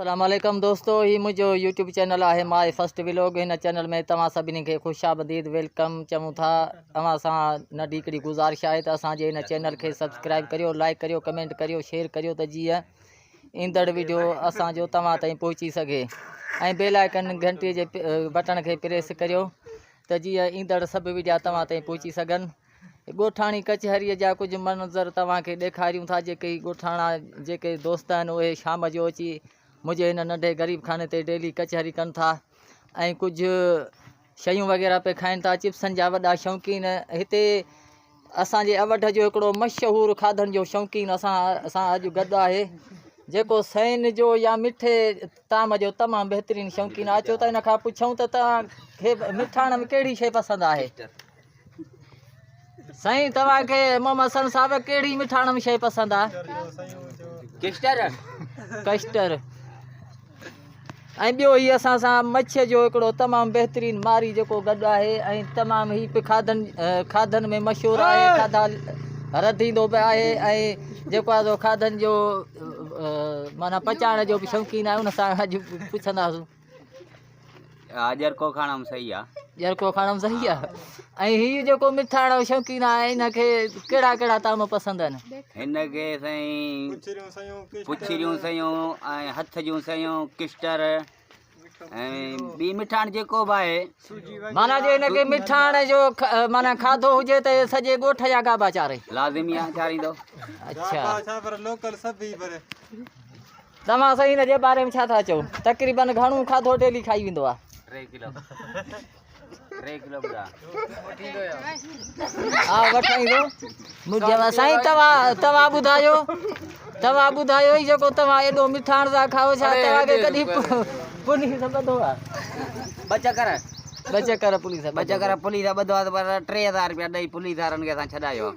अस्सलामुअलैकुम दोस्तों, ही मुझो यूट्यूब चैनल है माय फर्स्ट व्लॉग। इन चैनल में तव्हां सभिनी खे ख़ुशामदीद वेलकम चऊं था। तव्हां सां नंढी हिकिड़ी गुज़ारिश आहे त असांजे इन चैनल खे सब्सक्राइब करियो, लाइक करियो, कमेंट करियो, शेयर करियो त जीअं ईंदड़ वीडियो असांजो तव्हां ताईं पहुची सघे। ऐं बेल आइकन घंटीअ जे बटन खे प्रेस करियो त जीअं ईंदड़ सभु वीडियो तव्हां ताईं पहुची सघनि। ॻोठाणी कचहरीअ जा कुझु मंज़र तव्हांखे ॾेखारियूं था। जेके ॻोठाणा जेके दोस्त आहिनि उहे शाम जो अची मुझे इन नंढे ग़रीब खाने ते डेली कचहरी कनि था ऐं कुझु शयूं वग़ैरह पे खाइनि था। चिप्सनि जा वॾा शौक़ीन हिते असांजे अवध जो हिकिड़ो मशहूरु खाधनि जो शौक़ीन असां अॼु गॾु आहे, जेको सैन जो या मिठे ताम जो तमामु बहितरीनु शौक़ीन आहे। अचो त इन खां पुछूं त तव्हांखे मिठाण में कहिड़ी शइ पसंदि आहे। साईं, तव्हांखे मोहम्मद सन साहिब कहिड़ी मिठाण में शइ पसंदि आहे? कस्टर। ऐं ॿियो ही असां सां मच्छीअ जो हिकिड़ो तमामु बहितरीनु मारी जेको गॾु आहे ऐं तमामु ही बि खाधनि में मशहूरु आहे। खाधा रधींदो बि आहे ऐं जेको आहे खाधनि जो माना पचाइण जो बि शौक़ीन आहे। उन सां अॼु पुछंदासीं। जरको खाणम सही आहे। जरको खाणम सही आहे। ऐं हीअ जेको मिठाण जो शौक़ीन आहे हिनखे कहिड़ा कहिड़ा ताम पसंदि आहिनि? हिनखे साईं पुछरियूं सयूं ऐं हथ जूं सयूं, किस्टर ऐं ॿी मिठाण जेको बि आहे। माना जे हिनखे मिठाण जो माना खाधो हुजे त सॼे ॻोठ जा गाबा चारे लाज़िमी आहे चारींदो। अच्छा, तव्हां साईं हिन जे बारे में छा था चओ? तक़रीबन घणो खाधो डेली खाई वेंदो आहे? 3 किलो बुधा। हा, वठाईंदो मुंहिंजे साईं। तव्हां ॿुधायो ई जेको तव्हां एॾो मिठाण था खाओ, छा तव्हांखे कॾहिं पुलिस ॿधो आहे? ॿ चकर पुलिस ॿधो आहे, पर 3000 रुपया ॾेई पुलिस वारनि खे असां छॾायो।